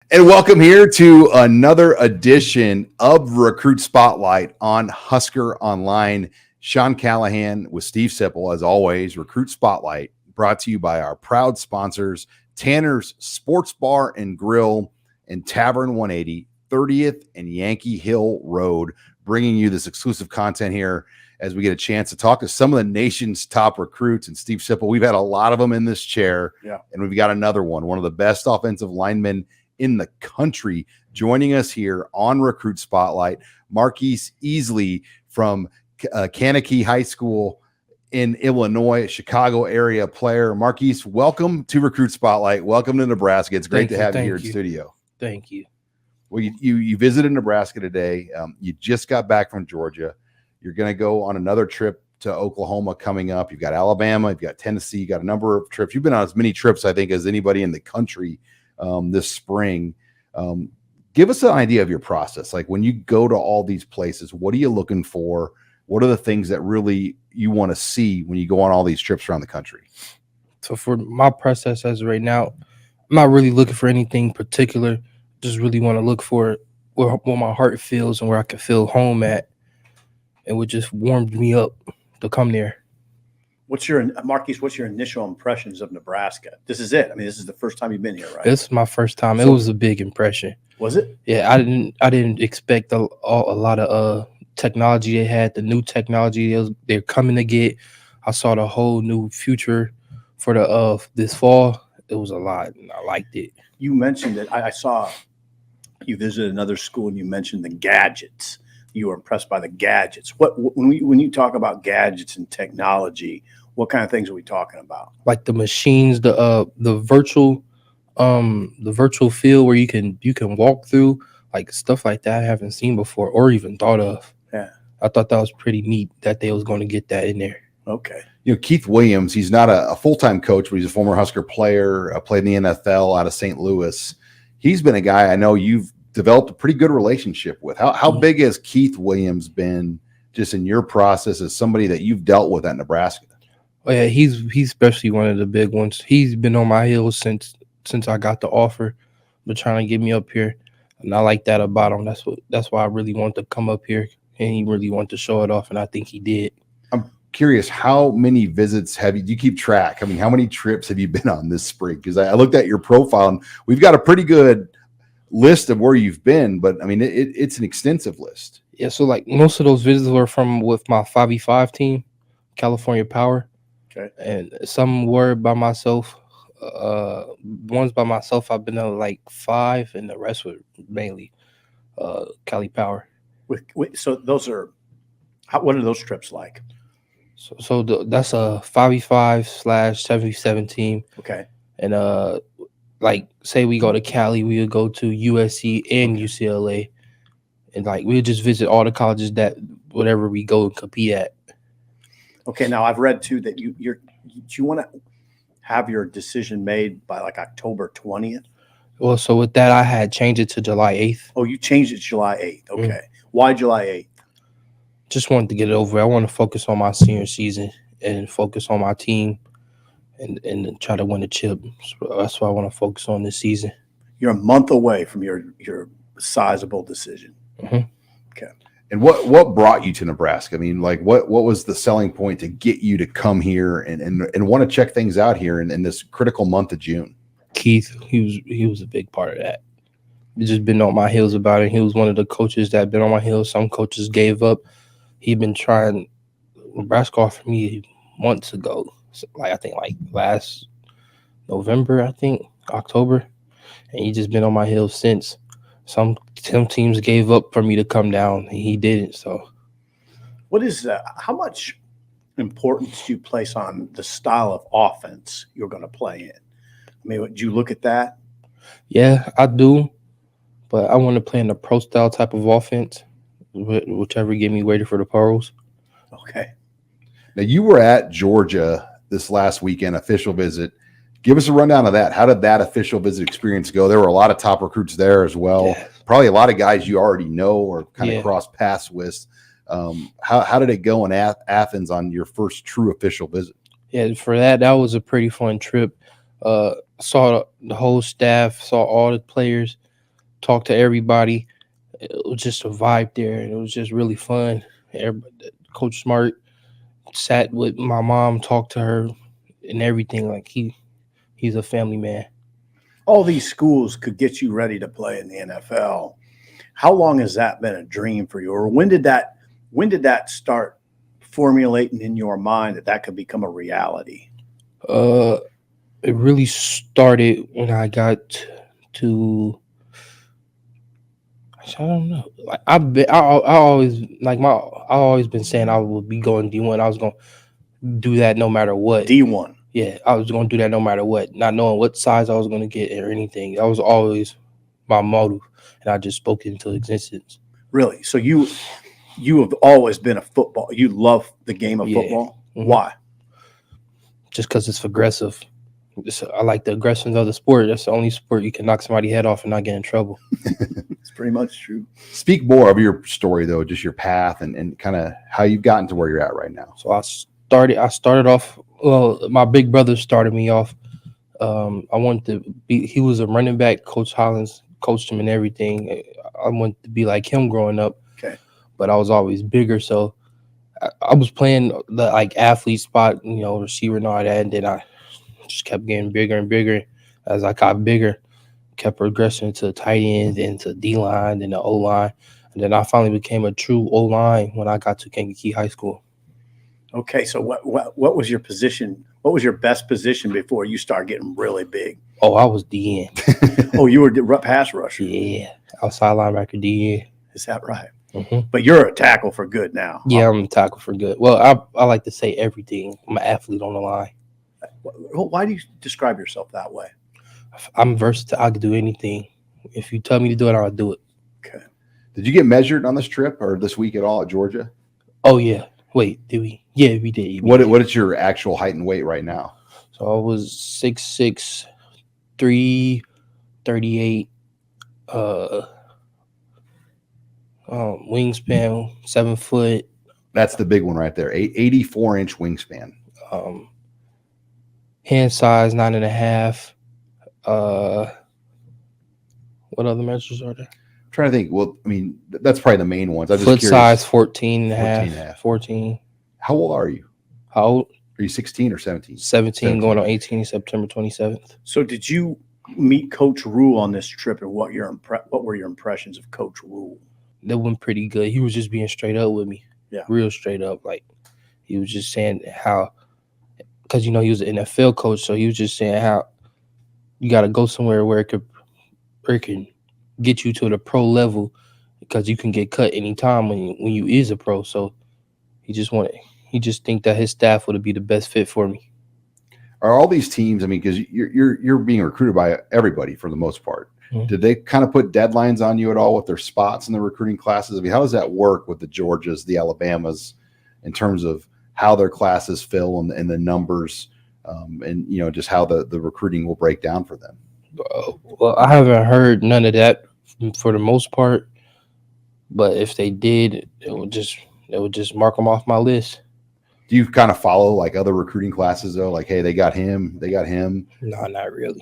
And welcome here to another edition of Recruit Spotlight on Husker Online. Sean Callahan with Steve Sipple, as always. Recruit Spotlight brought to you by our proud sponsors, Tanner's Sports Bar and Grill and Tavern 180, 30th and Yankee Hill Road, bringing you this exclusive content here as we get a chance to talk to some of the nation's top recruits. And Steve Sipple, we've had a lot of them in this chair, and we've got another one of the best offensive linemen in the country, joining us here on Recruit Spotlight, Marques Easley from Kankakee High School in Illinois, Chicago area player. Marques, welcome to Recruit Spotlight. Welcome to Nebraska. It's great to have you here in studio. Thank you. Well, you visited Nebraska today. You just got back from Georgia. You're going to go on another trip to Oklahoma coming up. You've got Alabama, you've got Tennessee, you got a number of trips. You've been on as many trips, I think, as anybody in the country this spring. Give us an idea of your process. Like when you go to all these places, what are you looking for? What are the things that really you want to see when you go on all these trips around the country? So for my process as of right now, I'm not really looking for anything particular. Just really want to look for where my heart feels and where I can feel home at, and what just warmed me up to come there. Marques, what's your initial impressions of Nebraska? This is it. I mean, this is the first time you've been here, right? This is my first time. It was a big impression. Was it? Yeah, I didn't expect a lot of technology they had, the new technology they're coming to get. I saw the whole new future for the this fall. It was a lot, and I liked it. You mentioned it. I saw you visited another school, and you mentioned the gadgets. You were impressed by the gadgets. When you talk about gadgets and technology, what kind of things are we talking about? Like the machines, the virtual field where you can walk through, like stuff like that I haven't seen before or even thought of. Yeah, I thought that was pretty neat that they was going to get that in there. Okay. Keith Williams, he's not a full-time coach, but he's a former Husker player, played in the NFL out of St. Louis. He's been a guy I know you've developed a pretty good relationship with. How big has Keith Williams been just in your process as somebody that you've dealt with at Nebraska? Oh yeah, he's especially one of the big ones. He's been on my heels since I got the offer, but trying to get me up here, and I like that about him. That's why I really wanted to come up here, and he really wanted to show it off, and I think he did. I'm curious, how many visits do you keep track? I mean, how many trips have you been on this spring? Because I looked at your profile, and we've got a pretty good list of where you've been, but I mean, it's an extensive list. Yeah, so like most of those visits were with my 5v5 team, California Power. Okay. And some were by myself. Ones by myself, I've been on like 5, and the rest were mainly Cali Power. So those are, what are those trips like? So that's a 5v5/7v7 team. Okay. And like say we go to Cali, we would go to USC and UCLA, and like we would just visit all the colleges that whatever we go and compete at. Okay, now I've read too that you want to have your decision made by like October 20th. Well, so with that, I had changed it to July 8th. Oh, you changed it to July 8th. Okay. Mm-hmm. Why July 8th? Just wanted to get it over. I want to focus on my senior season and focus on my team and try to win a chip. So that's why I want to focus on this season. You're a month away from your sizable decision. Mm-hmm. Okay. And what brought you to Nebraska? I mean, like what was the selling point to get you to come here and want to check things out here in this critical month of June? Keith, he was a big part of that. He's just been on my heels about it. He was one of the coaches that been on my heels. Some coaches gave up. He'd been trying. Nebraska offered me months ago. I think last November, October, and he just been on my heels since. Some teams gave up for me to come down, and he didn't. So, what is how much importance do you place on the style of offense you're going to play in? I mean, do you look at that? Yeah, I do, but I want to play in a pro style type of offense, whichever get me ready for the pros. Okay. Now you were at Georgia this last weekend, official visit. Give us a rundown of that. How did that official visit experience go? There were a lot of top recruits there as well. Yeah. Probably a lot of guys you already know or kind of cross paths with. How did it go in Athens on your first true official visit? Yeah, for that was a pretty fun trip. Saw the whole staff, saw all the players. talked to everybody. It was just a vibe there, and it was just really fun. Coach Smart sat with my mom, talked to her, and everything. Like he's a family man. All these schools could get you ready to play in the NFL. How long has that been a dream for you, or when did that start formulating in your mind that could become a reality? It really started when I got to. I don't know. Like I always been saying I would be going D1. I was gonna do that no matter what. D1. Yeah, I was gonna do that no matter what, not knowing what size I was gonna get or anything. That was always my motive, and I just spoke it into existence. Really? So you have always been a football. You love the game of football. Mm-hmm. Why? Just because it's aggressive. I like the aggression of the sport. That's the only sport you can knock somebody's head off and not get in trouble. It's pretty much true. Speak more of your story, though, just your path and kind of how you've gotten to where you're at right now. So I started off. Well, my big brother started me off. I wanted to be. He was a running back. Coach Hollins coached him and everything. I wanted to be like him growing up. Okay. But I was always bigger, so I was playing the athlete spot, receiver and all that, and then I just kept getting bigger and bigger. As I got bigger, kept progressing to tight end, then to D-line, then the O-line. And then I finally became a true O-line when I got to Kankakee High School. Okay, so what was your position? What was your best position before you started getting really big? Oh, I was DN. Oh, you were pass rusher. Yeah, outside linebacker DN. Is that right? Mm-hmm. But you're a tackle for good now. Yeah, I'm a tackle for good. Well, I like to say everything. I'm an athlete on the line. Why do you describe yourself that way? I'm versatile. I can do anything. If you tell me to do it, I'll do it. Okay. Did you get measured on this trip or this week at all at Georgia? Oh, yeah. Wait, did we? Yeah, we did. What is your actual height and weight right now? So I was 6'6", 338, wingspan, 7 foot. That's the big one right there. 84-inch wingspan. Hand size 9.5. What other measures are there? I'm trying to think. Well, I mean, that's probably the main ones. I'm Foot just curious. size 14.5. 14. How old are you? How old? Are you 16 or 17? 17, going on 18, September 27th. So did you meet Coach Rule on this trip, and what were your impressions of Coach Rule? That went pretty good. He was just being straight up with me. Yeah. Real straight up. Like, he was just saying how, because, he was an NFL coach, so he was just saying how you got to go somewhere where it can get you to the pro level, because you can get cut anytime when you is a pro. So he just think that his staff would be the best fit for me. Are all these teams, I mean, because you're being recruited by everybody for the most part. Mm-hmm. Did they kind of put deadlines on you at all with their spots in the recruiting classes? I mean, how does that work with the Georgias, the Alabamas, in terms of how their classes fill and the numbers, and just how the recruiting will break down for them? Well, I haven't heard none of that for the most part, but if they did, it would just mark them off my list. Do you kind of follow like other recruiting classes though? Like, hey, they got him. No, not really.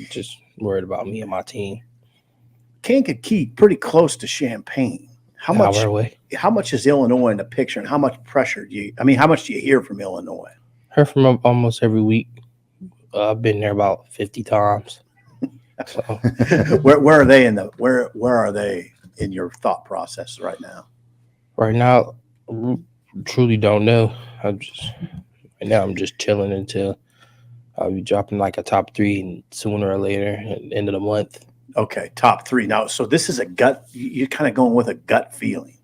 Just worried about me and my team. Kankakee, pretty close to Champaign. How much is Illinois in the picture, and how much pressure how much do you hear from Illinois? Heard from almost every week. I've been there about 50 times. So. Where are they where are they in your thought process right now? Right now, truly don't know. I'm just chilling until I'll be dropping like a top 3 and sooner or later at the end of the month. Okay, top 3. Now, so this is a gut. You're kind of going with a gut feeling.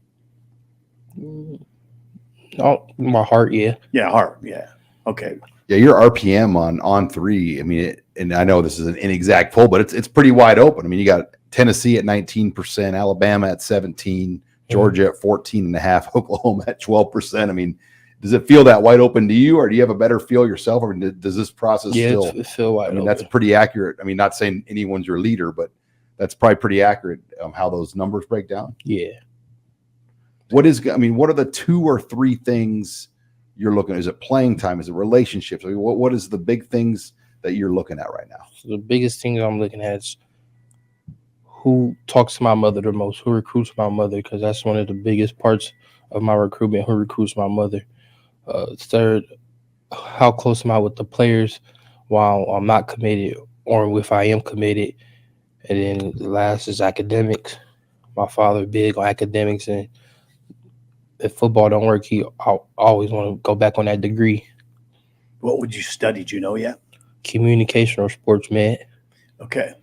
Oh, my heart, yeah. Yeah, heart, yeah. Okay. Yeah, your RPM on 3. I mean, and I know this is an inexact poll, but it's pretty wide open. I mean, you got Tennessee at 19%, Alabama at 17%, Georgia at 14.5%, Oklahoma at 12%. I mean, does it feel that wide open to you, or do you have a better feel yourself? I mean, does this process still feel wide open? That's pretty accurate. I mean, not saying anyone's your leader, but that's probably pretty accurate how those numbers break down. Yeah. What are the 2 or 3 things you're looking at? Is it playing time? Is it relationships? I mean, what is the big things that you're looking at right now? So the biggest thing I'm looking at is who talks to my mother the most, who recruits my mother, because that's one of the biggest parts of my recruitment, who recruits my mother. Third, how close am I with the players while I'm not committed, or if I am committed. And then last is academics. My father big on academics, and if football don't work, I always want to go back on that degree. What would you study? Do you know yet? Communication or sports med. Okay.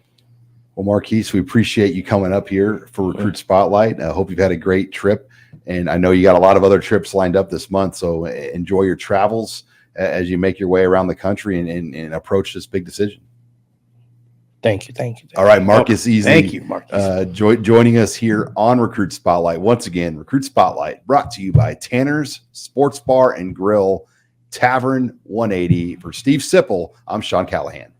Well, Marques, we appreciate you coming up here for Recruit Spotlight. I hope you've had a great trip. And I know you got a lot of other trips lined up this month. So enjoy your travels as you make your way around the country and approach this big decision. Thank you. All right, Marques Easley. Thank you, Marques. Joining us here on Recruit Spotlight. Once again, Recruit Spotlight brought to you by Tanner's Sports Bar and Grill, Tavern 180. For Steve Sipple, I'm Sean Callahan.